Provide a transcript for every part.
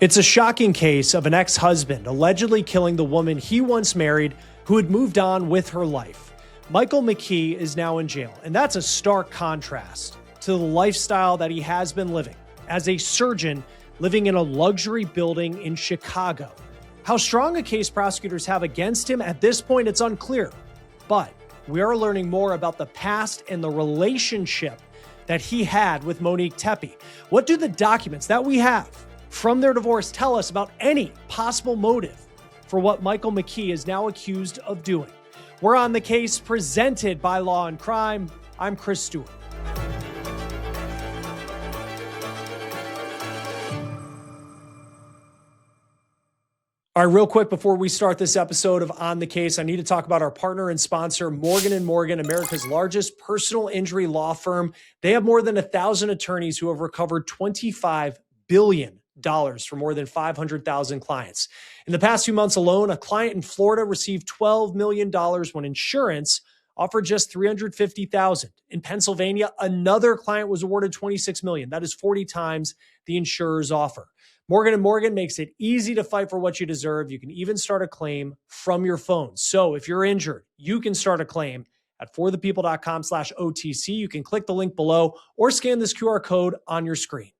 It's a shocking case of an ex-husband allegedly killing the woman he once married who had moved on with her life. Michael McKee is now in jail, and that's a stark contrast to the lifestyle that he has been living as a surgeon living in a luxury building in Chicago. How strong a case prosecutors have against him at this point, it's unclear. But we are learning more about the past and the relationship that he had with Monique Tepe. What do the documents that we have from their divorce tell us about any possible motive for what Michael McKee is now accused of doing? We're on the case presented by Law&Crime. I'm Chris Stewart. All right, real quick before we start this episode of On the Case, I need to talk about our partner and sponsor, Morgan & Morgan, America's largest personal injury law firm. They have more than 1,000 attorneys who have recovered $25 billion for more than 500,000 clients. In the past few months alone, a client in Florida received $12 million when insurance offered just $350,000. In Pennsylvania, another client was awarded $26 million. That is 40 times the insurer's offer. Morgan & Morgan makes it easy to fight for what you deserve. You can even start a claim from your phone. So if you're injured, you can start a claim at forthepeople.com/OTC. You can click the link below or scan this QR code on your screen.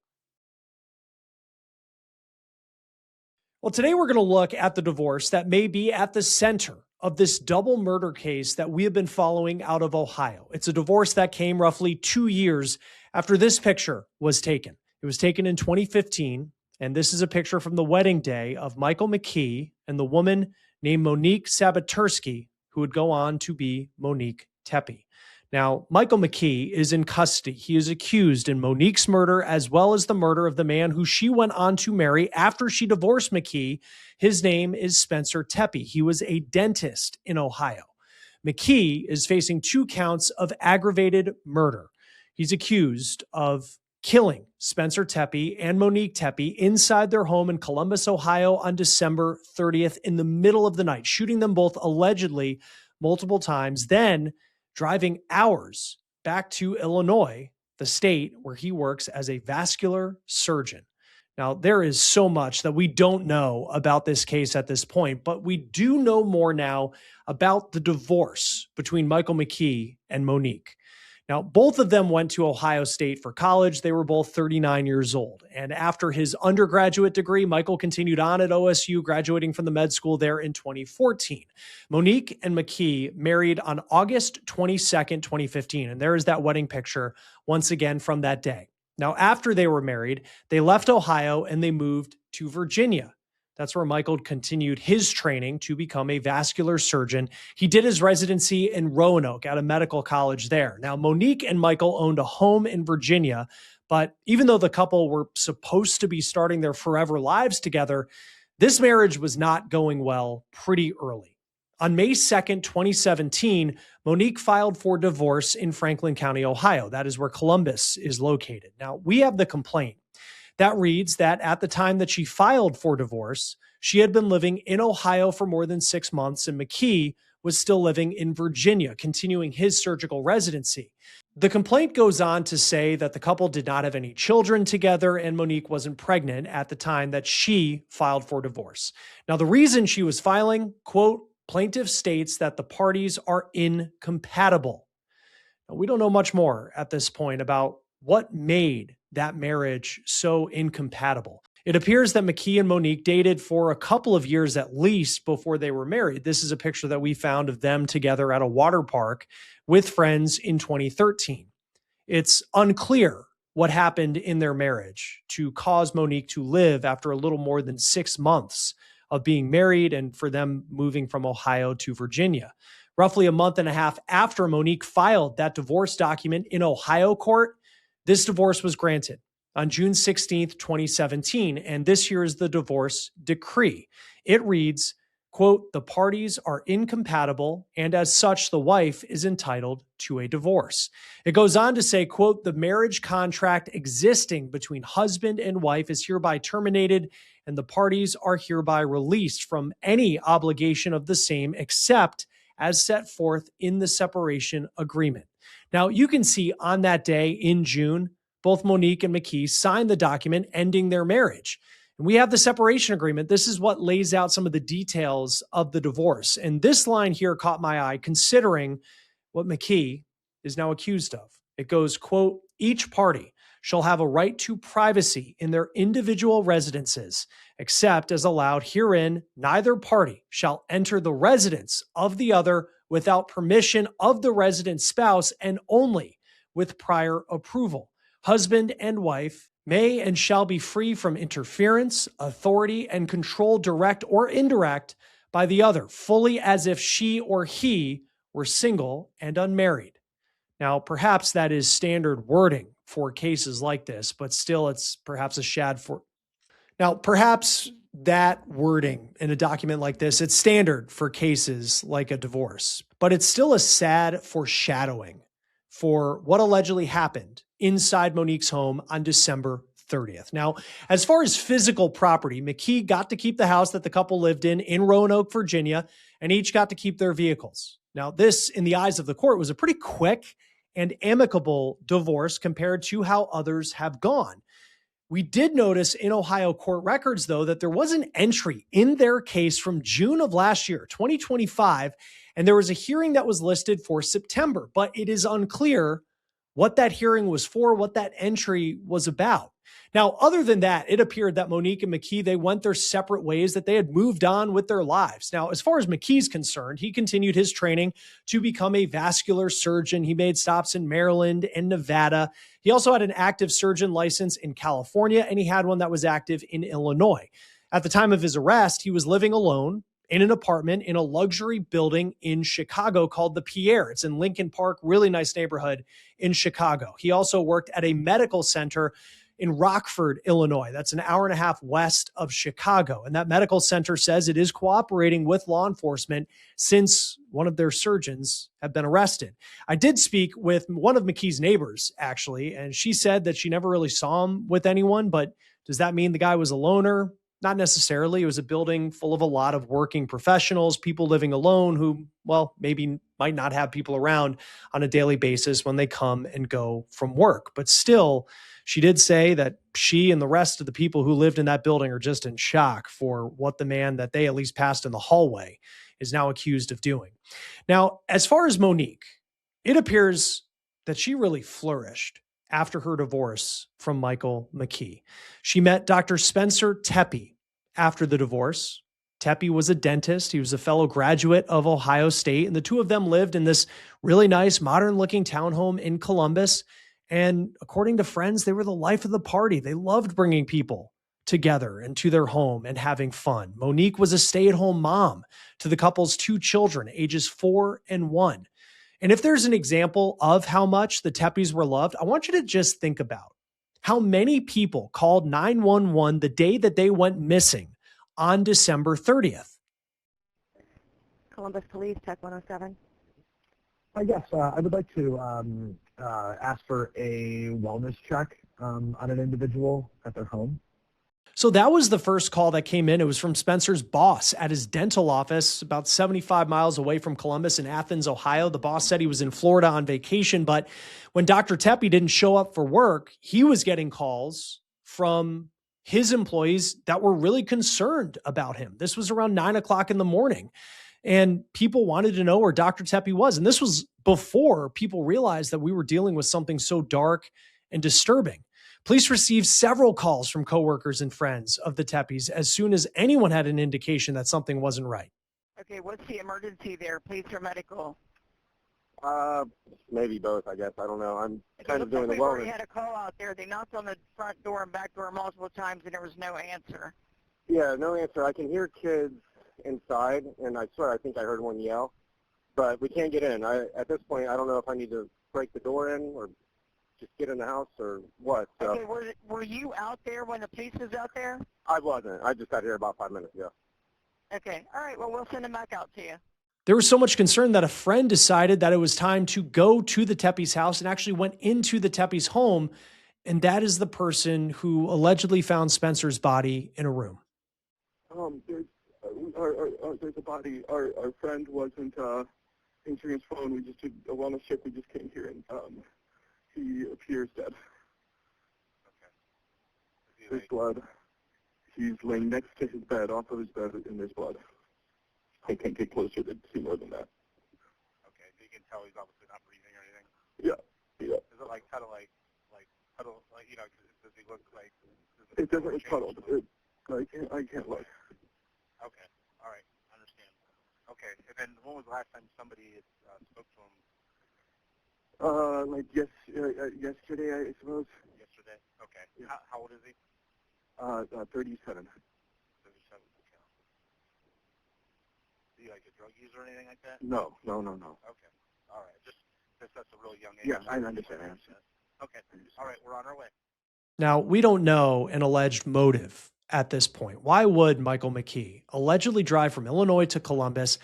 Well, today we're going to look at the divorce that may be at the center of this double murder case that we have been following out of Ohio. It's a divorce that came roughly 2 years after this picture was taken. It was taken in 2015, and this is a picture from the wedding day of Michael McKee and the woman named Monique Tepe, who would go on to be Monique Tepe. Now, Michael McKee is in custody. He is accused in Monique's murder as well as the murder of the man who she went on to marry after she divorced McKee. His name is Spencer Tepe. He was a dentist in Ohio. McKee is facing 2 counts of aggravated murder. He's accused of killing Spencer Tepe and Monique Tepe inside their home in Columbus, Ohio on December 30th in the middle of the night, shooting them both allegedly multiple times, then driving hours back to Illinois, the state where he works as a vascular surgeon. Now, there is so much that we don't know about this case at this point, but we do know more now about the divorce between Michael McKee and Monique. Now, both of them went to Ohio State for college. They were both 39 years old. And after his undergraduate degree, Michael continued on at OSU, graduating from the med school there in 2014. Monique and McKee married on August 22nd, 2015. And there is that wedding picture once again from that day. Now, after they were married, they left Ohio and they moved to Virginia. That's where Michael continued his training to become a vascular surgeon. He did his residency in Roanoke at a medical college there. Now, Monique and Michael owned a home in Virginia, but even though the couple were supposed to be starting their forever lives together, this marriage was not going well pretty early. On May 2nd, 2017, Monique filed for divorce in Franklin County, Ohio. That is where Columbus is located. Now, we have the complaint that reads that at the time that she filed for divorce, she had been living in Ohio for more than 6 months, and McKee was still living in Virginia, continuing his surgical residency. The complaint goes on to say that the couple did not have any children together, and Monique wasn't pregnant at the time that she filed for divorce. Now, the reason she was filing, quote, plaintiff states that the parties are incompatible. Now, we don't know much more at this point about what made that marriage so incompatible. It appears that McKee and Monique dated for a couple of years at least before they were married. This is a picture that we found of them together at a water park with friends in 2013. It's unclear what happened in their marriage to cause Monique to live after a little more than 6 months of being married and for them moving from Ohio to Virginia. Roughly a month and a half after Monique filed that divorce document in Ohio court, this divorce was granted on June 16th, 2017, and this here is the divorce decree. It reads, quote, the parties are incompatible, and as such, the wife is entitled to a divorce. It goes on to say, quote, the marriage contract existing between husband and wife is hereby terminated, and the parties are hereby released from any obligation of the same except as set forth in the separation agreement. Now, you can see on that day in June, both Monique and McKee signed the document ending their marriage. And we have the separation agreement. This is what lays out some of the details of the divorce. And this line here caught my eye, considering what McKee is now accused of. It goes, quote, each party shall have a right to privacy in their individual residences, except as allowed herein, neither party shall enter the residence of the other without permission of the resident spouse and only with prior approval. Husband and wife may and shall be free from interference, authority, and control, direct or indirect, by the other, fully as if she or he were single and unmarried. Now, perhaps that is standard wording for cases like this, but still it's perhaps a shad for. Now, perhaps that wording in a document like this, it's standard for cases like a divorce, but it's still a sad foreshadowing for what allegedly happened inside Monique's home on December 30th. Now, as far as physical property, McKee got to keep the house that the couple lived in Roanoke, Virginia, and each got to keep their vehicles. Now, this, in the eyes of the court, was a pretty quick and amicable divorce compared to how others have gone. We did notice in Ohio court records, though, that there was an entry in their case from June of last year, 2025, and there was a hearing that was listed for September, but it is unclear what that hearing was for, what that entry was about. Now, other than that, it appeared that Monique and McKee, they went their separate ways, that they had moved on with their lives. Now, as far as McKee's concerned, he continued his training to become a vascular surgeon. He made stops in Maryland and Nevada. He also had an active surgeon license in California, and he had one that was active in Illinois. At the time of his arrest, he was living alone in an apartment in a luxury building in Chicago called the Pierre. It's in Lincoln Park, really nice neighborhood in Chicago. He also worked at a medical center in Rockford, Illinois. That's an hour and a half west of Chicago. And that medical center says it is cooperating with law enforcement since one of their surgeons have been arrested. I did speak with one of McKee's neighbors, actually, and she said that she never really saw him with anyone, but does that mean the guy was a loner? Not necessarily. It was a building full of a lot of working professionals, people living alone who, well, maybe might not have people around on a daily basis when they come and go from work. But still, she did say that she and the rest of the people who lived in that building are just in shock for what the man that they at least passed in the hallway is now accused of doing. Now, as far as Monique, it appears that she really flourished after her divorce from Michael McKee. She met Dr. Spencer Tepe after the divorce. Tepe was a dentist. He was a fellow graduate of Ohio State, and the two of them lived in this really nice, modern-looking townhome in Columbus. And according to friends, they were the life of the party. They loved bringing people together and to their home and having fun. Monique was a stay-at-home mom to the couple's two children, ages 4 and 1. And if there's an example of how much the Tepes were loved, I want you to just think about how many people called 911 the day that they went missing on December 30th. Columbus Police, Tech 107. Yes, I would like to ask for a wellness check on an individual at their home. So that was the first call that came in. It was from Spencer's boss at his dental office about 75 miles away from Columbus in Athens, Ohio. The boss said he was in Florida on vacation, but when Dr. Tepe didn't show up for work, he was getting calls from his employees that were really concerned about him. This was around 9 o'clock in the morning, and people wanted to know where Dr. Tepe was. And this was before people realized that we were dealing with something so dark and disturbing. Police received several calls from coworkers and friends of the Tepes as soon as anyone had an indication that something wasn't right. Okay, what's the emergency there, police or medical? Maybe both, I guess. I don't know. I'm kind of doing the wellness. We already had a call out there. They knocked on the front door and back door multiple times, and there was no answer. Yeah, no answer. I can hear kids inside, and I swear I think I heard one yell, but we can't get in. At this point, I don't know if I need to break the door in or just get in the house or what. So. Okay, were you out there when the police was out there? I wasn't. I just got here about 5 minutes ago. Okay, all right, well, we'll send them back out to you. There was so much concern that a friend decided that it was time to go to the Tepes' house and actually went into the Tepes' home, and that is the person who allegedly found Spencer's body in a room. There's a body. Our friend wasn't answering his phone. We just did a wellness check. We just came here, and he appears dead. Okay. There's blood. He's laying next to his bed, off of his bed, and there's blood. I can't get closer to see more than that. Okay, so you can tell he's obviously not breathing or anything. Yeah, yeah. Is it like kind of like huddle, like, you know, does he look like? It doesn't look puddled. I can't look. Okay, all right, understand. Okay, and then when was the last time somebody spoke to him? Like yesterday, I suppose. Yesterday. Okay. Yeah. How old is he? 37. 37. Okay. Is he like a drug user or anything like that? No. Okay. All right. Just that's a really young age. Yeah, I understand. Okay. All right, we're on our way. Now, we don't know an alleged motive at this point. Why would Michael McKee allegedly drive from Illinois to Columbus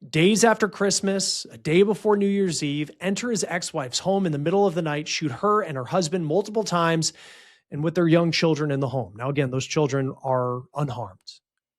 days after Christmas, a day before New Year's Eve, enter his ex-wife's home in the middle of the night, shoot her and her husband multiple times, and with their young children in the home? Now, again, those children are unharmed.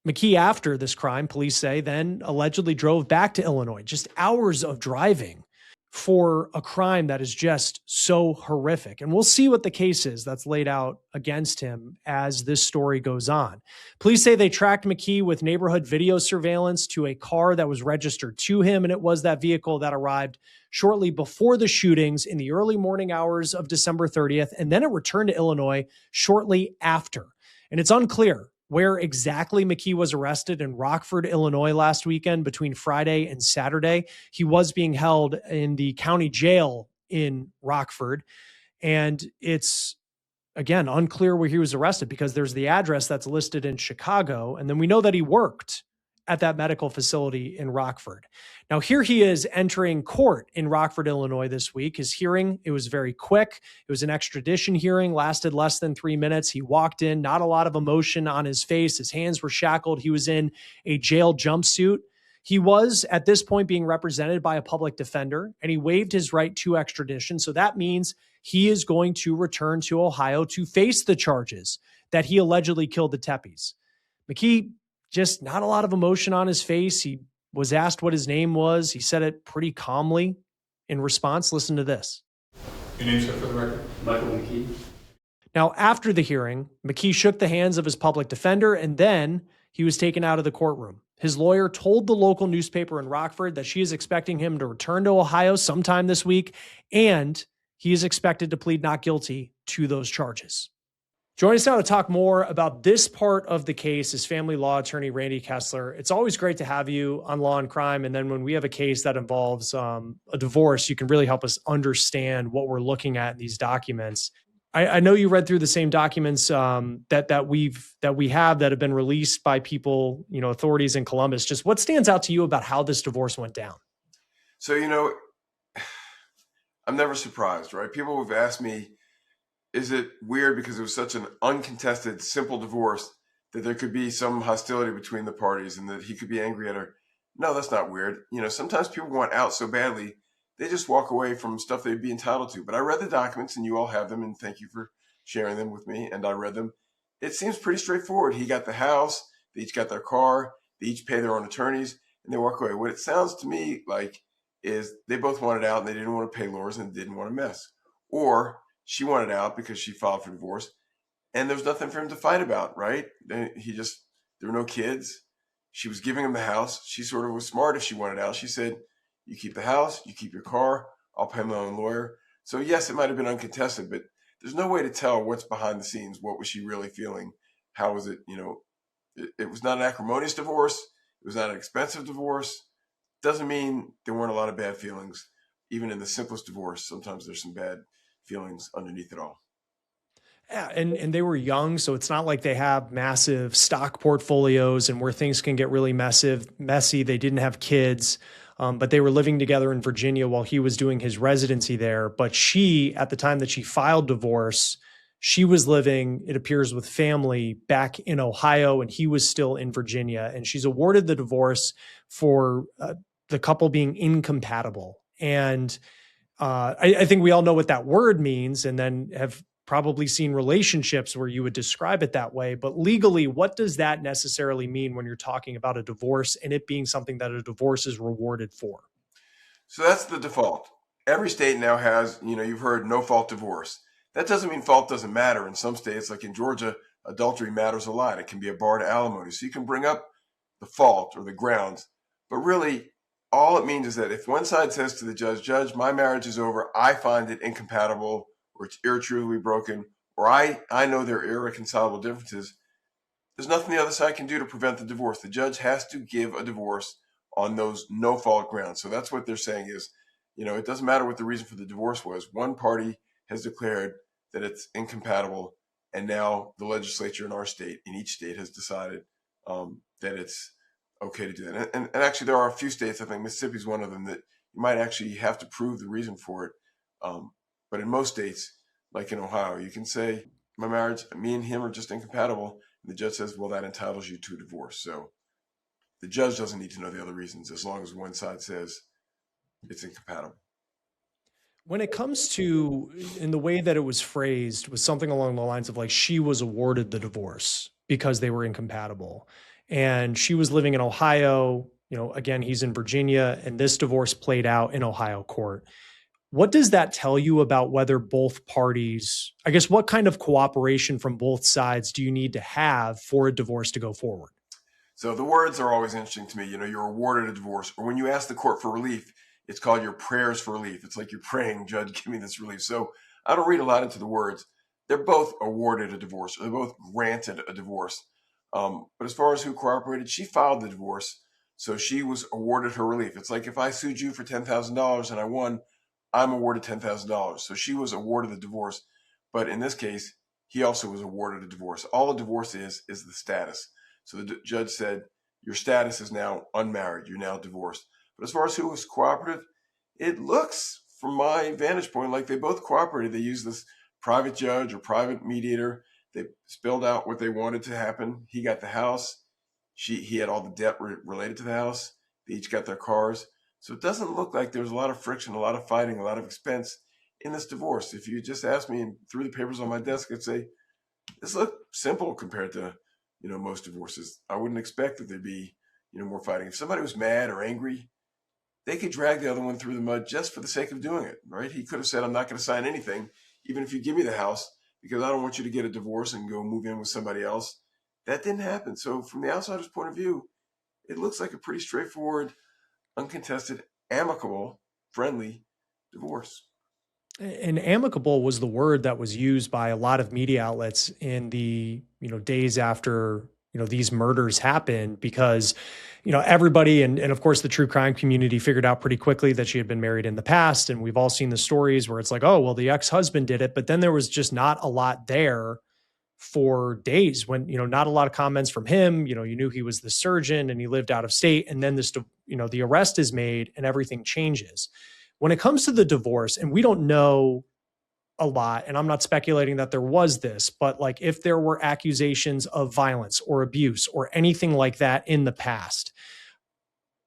McKee, after this crime, police say, then allegedly drove back to Illinois, just hours of driving for a crime that is just so horrific. And we'll see what the case is that's laid out against him as this story goes on. Police say they tracked McKee with neighborhood video surveillance to a car that was registered to him, and it was that vehicle that arrived shortly before the shootings in the early morning hours of December 30th, and then it returned to Illinois shortly after. And it's unclear where exactly McKee was arrested in Rockford, Illinois last weekend between Friday and Saturday. He was being held in the county jail in Rockford. And it's, again, unclear where he was arrested because there's the address that's listed in Chicago. And then we know that he worked at that medical facility in Rockford. Now, here he is entering court in Rockford, Illinois this week. His hearing, it was very quick. It was an extradition hearing, lasted less than 3 minutes. He walked in, not a lot of emotion on his face. His hands were shackled. He was in a jail jumpsuit. He was, at this point, being represented by a public defender, and he waived his right to extradition. So that means he is going to return to Ohio to face the charges that he allegedly killed the Tepes. McKee, just not a lot of emotion on his face. He was asked what his name was. He said it pretty calmly in response. Listen to this. Your name, sir, for the record? Michael McKee. Now, after the hearing, McKee shook the hands of his public defender, and then he was taken out of the courtroom. His lawyer told the local newspaper in Rockford that she is expecting him to return to Ohio sometime this week, and he is expected to plead not guilty to those charges. Join us now to talk more about this part of the case is family law attorney Randy Kessler. It's always great to have you on Law and Crime. And then when we have a case that involves a divorce, you can really help us understand what we're looking at in these documents. I know you read through the same documents that we have that have been released by people, authorities in Columbus. Just what stands out to you about how this divorce went down? So, I'm never surprised, right? People have asked me, is it weird because it was such an uncontested, simple divorce that there could be some hostility between the parties and that he could be angry at her? No, that's not weird. Sometimes people want out so badly, they just walk away from stuff they'd be entitled to. But I read the documents, and you all have them, and thank you for sharing them with me, and I read them. It seems pretty straightforward. He got the house, they each got their car, they each pay their own attorneys, and they walk away. What it sounds to me like is they both wanted out, and they didn't want to pay lawyers and didn't want to mess. Or she wanted out because she filed for divorce, and there was nothing for him to fight about, right? There were no kids. She was giving him the house. She sort of was smart if she wanted out. She said, you keep the house, you keep your car, I'll pay my own lawyer. So yes, it might have been uncontested, but there's no way to tell what's behind the scenes. What was she really feeling? How was it? It was not an acrimonious divorce. It was not an expensive divorce. Doesn't mean there weren't a lot of bad feelings. Even in the simplest divorce, sometimes there's some bad feelings underneath it all. Yeah, and they were young, so it's not like they have massive stock portfolios and where things can get really messy. They didn't have kids, but they were living together in Virginia while he was doing his residency there. But she, at the time that she filed divorce, she was living, it appears, with family back in Ohio, and he was still in Virginia. And she's awarded the divorce for the couple being incompatible. And I think we all know what that word means, and then have probably seen relationships where you would describe it that way. But legally, what does that necessarily mean when you're talking about a divorce and it being something that a divorce is rewarded for? So that's the default. Every state now has, you've heard no fault divorce. That doesn't mean fault doesn't matter. In some states, like in Georgia, adultery matters a lot. It can be a bar to alimony. So you can bring up the fault or the grounds, but really all it means is that if one side says to the judge, my marriage is over, I find it incompatible, or it's irretrievably broken, or I know there are irreconcilable differences, there's nothing the other side can do to prevent the divorce. The judge has to give a divorce on those no-fault grounds. So that's what they're saying is, it doesn't matter what the reason for the divorce was. One party has declared that it's incompatible, and now the legislature in each state has decided that it's okay to do that. And actually, there are a few states, I think Mississippi is one of them, that you might actually have to prove the reason for it. But in most states, like in Ohio, you can say, my marriage, me and him are just incompatible. And the judge says, well, that entitles you to a divorce. So the judge doesn't need to know the other reasons as long as one side says it's incompatible. When it comes to, in the way that it was phrased, was something along the lines of like, she was awarded the divorce because they were incompatible. And she was living in Ohio, again, he's in Virginia, and this divorce played out in Ohio court. What does that tell you about whether both parties, I guess, what kind of cooperation from both sides do you need to have for a divorce to go forward? So the words are always interesting to me. You're awarded a divorce, or when you ask the court for relief, it's called your prayers for relief. It's like you're praying, judge, give me this relief. So I don't read a lot into the words. They're both awarded a divorce, or they're both granted a divorce. But as far as who cooperated, she filed the divorce, so she was awarded her relief. It's like if I sued you for $10,000 and I won, I'm awarded $10,000. So she was awarded the divorce. But in this case, he also was awarded a divorce. All a divorce is the status. So the judge said, your status is now unmarried. You're now divorced. But as far as who was cooperative, it looks, from my vantage point, like they both cooperated. They used this private judge or private mediator. They spelled out what they wanted to happen. He got the house. He had all the debt related to the house. They each got their cars. So it doesn't look like there's a lot of friction, a lot of fighting, a lot of expense in this divorce. If you just asked me and threw the papers on my desk, I'd say, this looks simple compared to, most divorces. I wouldn't expect that there'd be, more fighting. If somebody was mad or angry, they could drag the other one through the mud just for the sake of doing it, right? He could have said, I'm not going to sign anything, even if you give me the house, because I don't want you to get a divorce and go move in with somebody else. That didn't happen. So from the outsider's point of view, it looks like a pretty straightforward, uncontested, amicable, friendly divorce. And amicable was the word that was used by a lot of media outlets in the, days after, these murders happened, because, everybody and of course the true crime community figured out pretty quickly that she had been married in the past. And we've all seen the stories where it's like, oh, well, the ex-husband did it. But then there was just not a lot there for days when, not a lot of comments from him. You knew he was the surgeon and he lived out of state. And then this, the arrest is made and everything changes. When it comes to the divorce, and we don't know a lot, and I'm not speculating that there was this, but like if there were accusations of violence or abuse or anything like that in the past,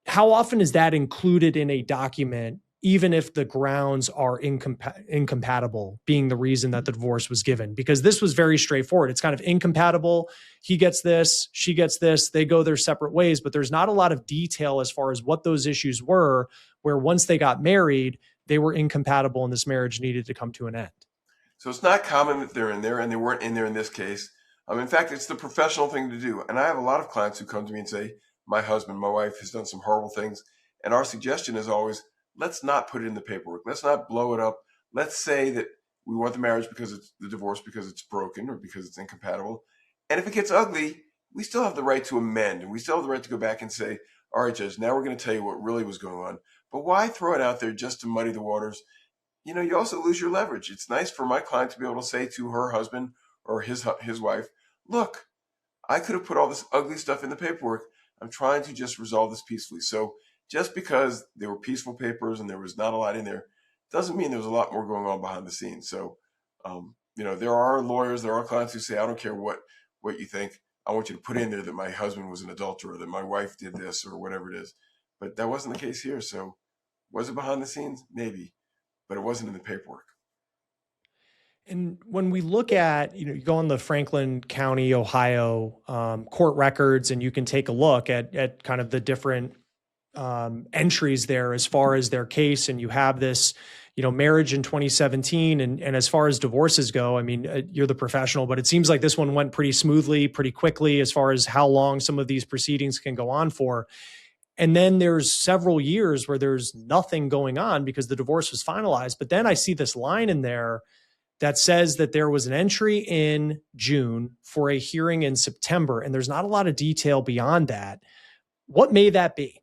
how often is that included in a document, even if the grounds are incompatible being the reason that the divorce was given? Because this was very straightforward. It's kind of incompatible. He gets this, she gets this, they go their separate ways, but there's not a lot of detail as far as what those issues were, where once they got married, they were incompatible and this marriage needed to come to an end. So it's not common that they're in there, and they weren't in there in this case. In fact, it's the professional thing to do. And I have a lot of clients who come to me and say, my husband, my wife has done some horrible things. And our suggestion is always, let's not put it in the paperwork. Let's not blow it up. Let's say that we want the marriage because it's the divorce, because it's broken or because it's incompatible. And if it gets ugly, we still have the right to amend, and we still have the right to go back and say, all right, judge, now we're going to tell you what really was going on. But why throw it out there just to muddy the waters? You also lose your leverage. It's nice for my client to be able to say to her husband or his wife, look, I could have put all this ugly stuff in the paperwork. I'm trying to just resolve this peacefully. So just because there were peaceful papers and there was not a lot in there, doesn't mean there was a lot more going on behind the scenes. So, there are lawyers, there are clients who say, I don't care what you think. I want you to put in there that my husband was an adulterer, that my wife did this or whatever it is. But that wasn't the case here. So was it behind the scenes? Maybe, but it wasn't in the paperwork. And when we look at, you go on the Franklin County, Ohio court records, and you can take a look at kind of the different entries there as far as their case. And you have this, marriage in 2017. And as far as divorces go, I mean, you're the professional, but it seems like this one went pretty smoothly, pretty quickly as far as how long some of these proceedings can go on for. And then there's several years where there's nothing going on because the divorce was finalized. But then I see this line in there that says that there was an entry in June for a hearing in September, and there's not a lot of detail beyond that. What may that be?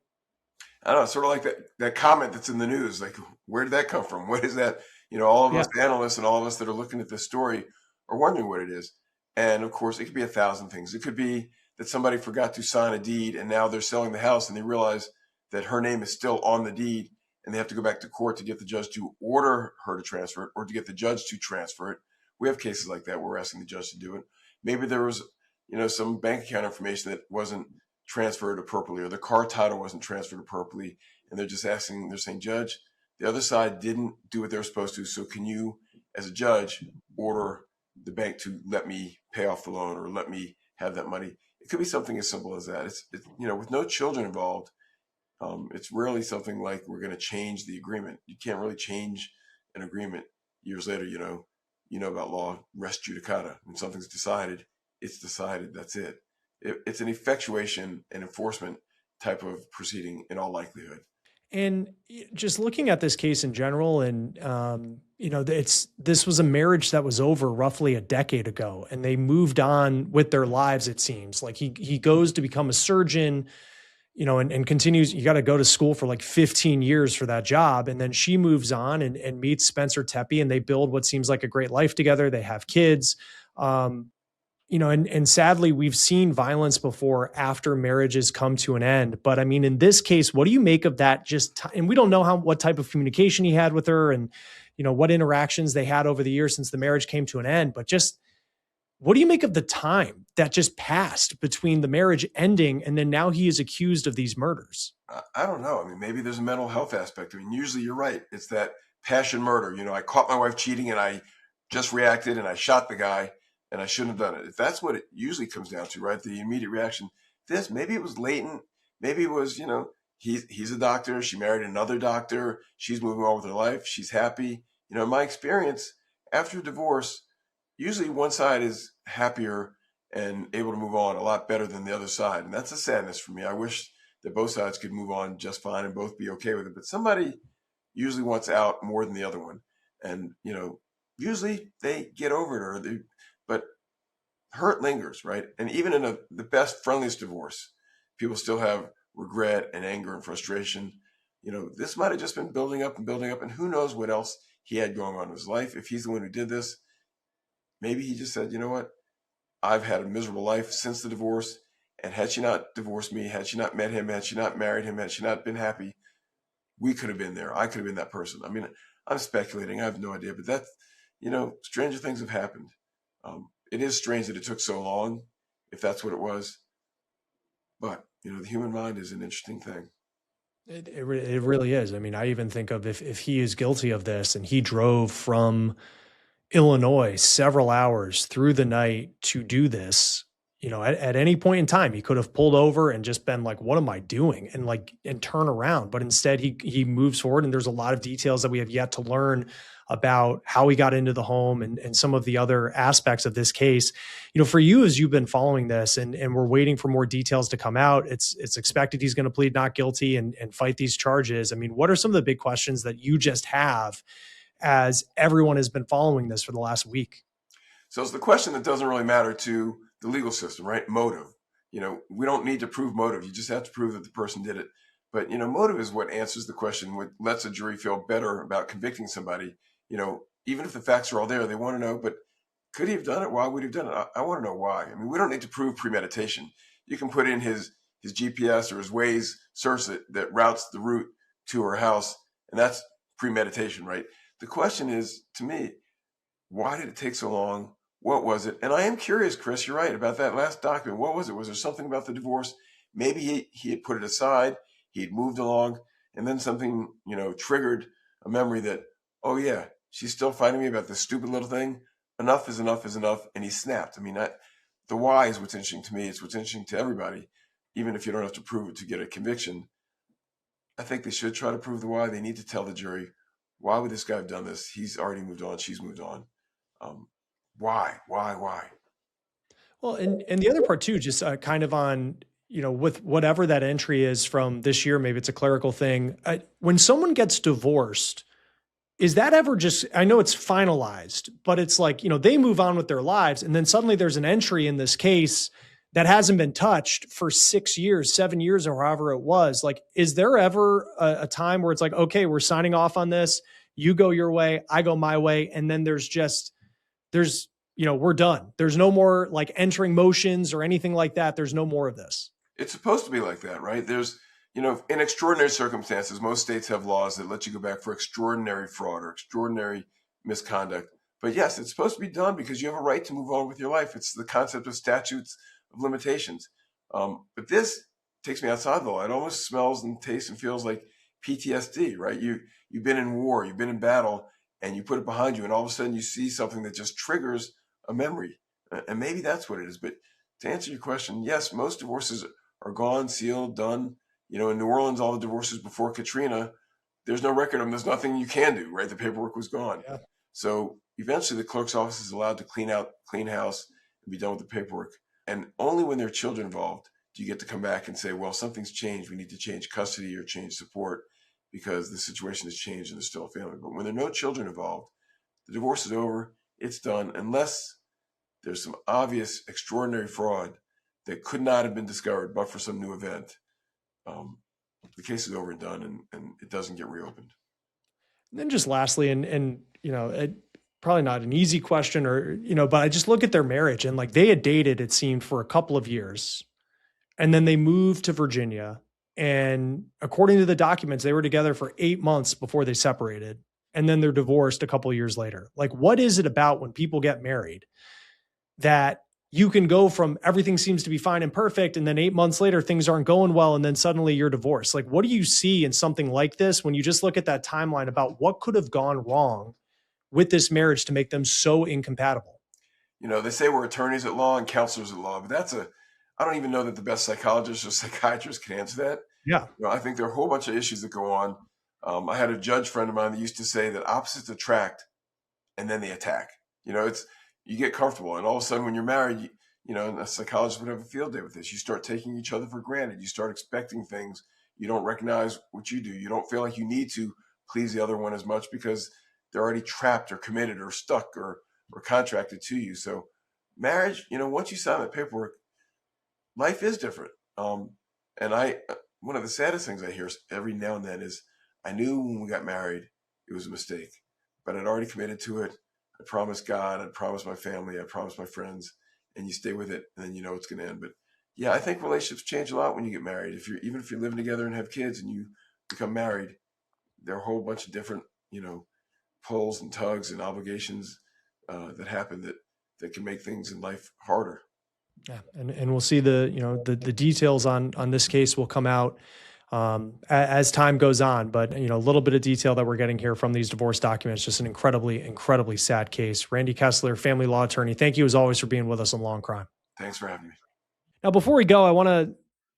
I don't know, sort of like that comment that's in the news. Like, where did that come from? What is that? All of us analysts and all of us that are looking at this story are wondering what it is. And of course, it could be 1,000 things. It could be that somebody forgot to sign a deed and now they're selling the house and they realize that her name is still on the deed and they have to go back to court to get the judge to order her to transfer it or to get the judge to transfer it. We have cases like that where we're asking the judge to do it. Maybe there was, some bank account information that wasn't transferred appropriately or the car title wasn't transferred appropriately. And they're saying, Judge, the other side didn't do what they were supposed to. So can you, as a judge, order the bank to let me pay off the loan or let me have that money? It could be something as simple as that. It's with no children involved, it's rarely something like we're going to change the agreement. You can't really change an agreement years later. You know about law, res judicata. When something's decided, it's decided. That's it. It's an effectuation and enforcement type of proceeding in all likelihood. And just looking at this case in general, and this was a marriage that was over roughly a decade ago, and they moved on with their lives. It seems like he goes to become a surgeon, and continues. You got to go to school for like 15 years for that job, and then she moves on and meets Spencer Tepe, and they build what seems like a great life together. They have kids. And sadly, we've seen violence before after marriages come to an end. But I mean, in this case, what do you make of that? And we don't know what type of communication he had with her and, what interactions they had over the years since the marriage came to an end. But just what do you make of the time that just passed between the marriage ending and then now he is accused of these murders? I don't know. I mean, maybe there's a mental health aspect. I mean, usually you're right. It's that passion murder. I caught my wife cheating and I just reacted and I shot the guy. And I shouldn't have done it. If that's what it usually comes down to, right? The immediate reaction. Maybe it was latent. Maybe it was, he's a doctor. She married another doctor. She's moving on with her life. She's happy. In my experience, after a divorce, usually one side is happier and able to move on a lot better than the other side. And that's a sadness for me. I wish that both sides could move on just fine and both be okay with it. But somebody usually wants out more than the other one. And, usually they get over it but hurt lingers, right? And even in the best, friendliest divorce, people still have regret and anger and frustration. This might have just been building up, and who knows what else he had going on in his life. If he's the one who did this, maybe he just said, you know what? I've had a miserable life since the divorce, and had she not divorced me, had she not met him, had she not married him, had she not been happy, we could have been there. I could have been that person. I mean, I'm speculating. I have no idea, but that's, stranger things have happened. It is strange that it took so long, if that's what it was. But, the human mind is an interesting thing. It really is. I mean, I even think of if he is guilty of this and he drove from Illinois several hours through the night to do this, at any point in time, he could have pulled over and just been like, what am I doing? And turn around. But instead he moves forward, and there's a lot of details that we have yet to learn about how he got into the home and some of the other aspects of this case. For you, as you've been following this and we're waiting for more details to come out, it's expected he's going to plead not guilty and fight these charges. I mean, what are some of the big questions that you just have as everyone has been following this for the last week? So it's the question that doesn't really matter to the legal system, right? Motive. We don't need to prove motive. You just have to prove that the person did it. But, motive is what answers the question, what lets a jury feel better about convicting somebody. Even if the facts are all there, they want to know, but could he have done it? Why would he have done it? I want to know why. I mean, we don't need to prove premeditation. You can put in his GPS or his Waze search that routes the route to her house, and that's premeditation, right? The question is, to me, why did it take so long? What was it? And I am curious, Chris, you're right about that last document. What was it? Was there something about the divorce? Maybe he had put it aside, he had moved along, and then something, triggered a memory that, oh yeah, she's still fighting me about this stupid little thing. Enough is enough is enough. And he snapped. I mean, the why is what's interesting to me. It's what's interesting to everybody, even if you don't have to prove it to get a conviction. I think they should try to prove the why. They need to tell the jury Why would this guy have done this? He's already moved on. She's moved on. Why? Well, and the other part too, just kind of on, with whatever that entry is from this year, maybe it's a clerical thing. When someone gets divorced, is that ever just, I know it's finalized, but it's like, they move on with their lives. And then suddenly there's an entry in this case that hasn't been touched for 6 years, 7 years, or however it was. Like, is there ever a time where it's like, okay, we're signing off on this. You go your way, I go my way. And then there's we're done. There's no more like entering motions or anything like that. There's no more of this. It's supposed to be like that, right? There's, in extraordinary circumstances, most states have laws that let you go back for extraordinary fraud or extraordinary misconduct. But yes, it's supposed to be done because you have a right to move on with your life. It's the concept of statutes of limitations. But this takes me outside the law. It almost smells and tastes and feels like PTSD, right? You've been in war, you've been in battle, and you put it behind you, and all of a sudden you see something that just triggers a memory. And maybe that's what it is. But to answer your question, yes, most divorces are gone, sealed, done. In New Orleans, all the divorces before Katrina, there's no record of them. There's nothing you can do, right? The paperwork was gone. Yeah. So eventually the clerk's office is allowed to clean house and be done with the paperwork. And only when there are children involved do you get to come back and say, well, something's changed. We need to change custody or change support because the situation has changed and there's still a family. But when there are no children involved, the divorce is over. It's done unless there's some obvious extraordinary fraud that could not have been discovered but for some new event. The case is over and done, and it doesn't get reopened. And then just lastly, probably not an easy question but I just look at their marriage and like they had dated, it seemed, for a couple of years. And then they moved to Virginia. And according to the documents, they were together for 8 months before they separated. And then they're divorced a couple of years later. Like, what is it about when people get married that you can go from everything seems to be fine and perfect, and then 8 months later, things aren't going well, and then suddenly you're divorced? Like, what do you see in something like this when you just look at that timeline about what could have gone wrong with this marriage to make them so incompatible? They say we're attorneys at law and counselors at law, but I don't even know that the best psychologists or psychiatrists can answer that. Yeah. I think there are a whole bunch of issues that go on. I had a judge friend of mine that used to say that opposites attract and then they attack. You get comfortable, and all of a sudden when you're married, and a psychologist would have a field day with this. You start taking each other for granted. You start expecting things. You don't recognize what you do. You don't feel like you need to please the other one as much because they're already trapped or committed or stuck or contracted to you. So marriage, once you sign that paperwork, life is different. And one of the saddest things I hear every now and then is, I knew when we got married, it was a mistake, but I'd already committed to it. I promised God, I promised my family, I promised my friends, and you stay with it, and then you know it's going to end. But yeah, I think relationships change a lot when you get married. Even if you're living together and have kids and you become married, there are a whole bunch of different, pulls and tugs and obligations that happen that can make things in life harder. Yeah. And we'll see the details on this case will come out as time goes on. But, a little bit of detail that we're getting here from these divorce documents, just an incredibly, incredibly sad case. Randy Kessler, family law attorney, thank you as always for being with us on Law&Crime. Thanks for having me. Now, before we go, I want to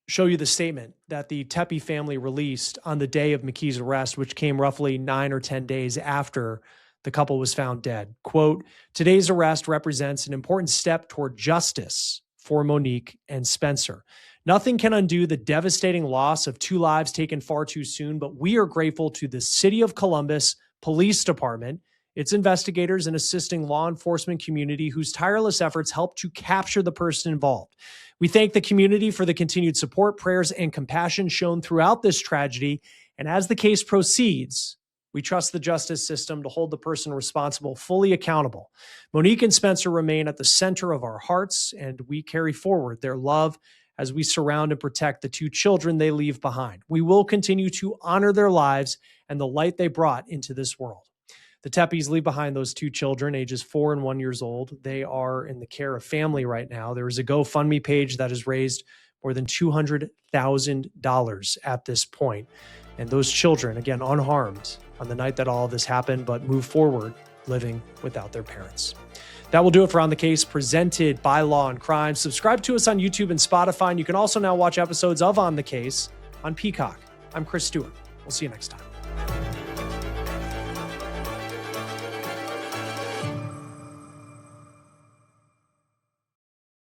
show you the statement that the Tepe family released on the day of McKee's arrest, which came roughly 9 or 10 days after the couple was found dead. Quote, "Today's arrest represents an important step toward justice for Monique and Spencer. Nothing can undo the devastating loss of 2 lives taken far too soon, but we are grateful to the City of Columbus Police Department, its investigators, and assisting law enforcement community whose tireless efforts helped to capture the person involved. We thank the community for the continued support, prayers, and compassion shown throughout this tragedy. And as the case proceeds, we trust the justice system to hold the person responsible fully accountable. Monique and Spencer remain at the center of our hearts, and we carry forward their love as we surround and protect the 2 children they leave behind. We will continue to honor their lives and the light they brought into this world." The Tepes leave behind those 2 children, ages 4 and 1 years old. They are in the care of family right now. There is a GoFundMe page that has raised more than $200,000 at this point. And those children, again, unharmed on the night that all of this happened, but move forward living without their parents. That will do it for On the Case, presented by Law&Crime. Subscribe to us on YouTube and Spotify, and you can also now watch episodes of On the Case on Peacock. I'm Chris Stewart. We'll see you next time.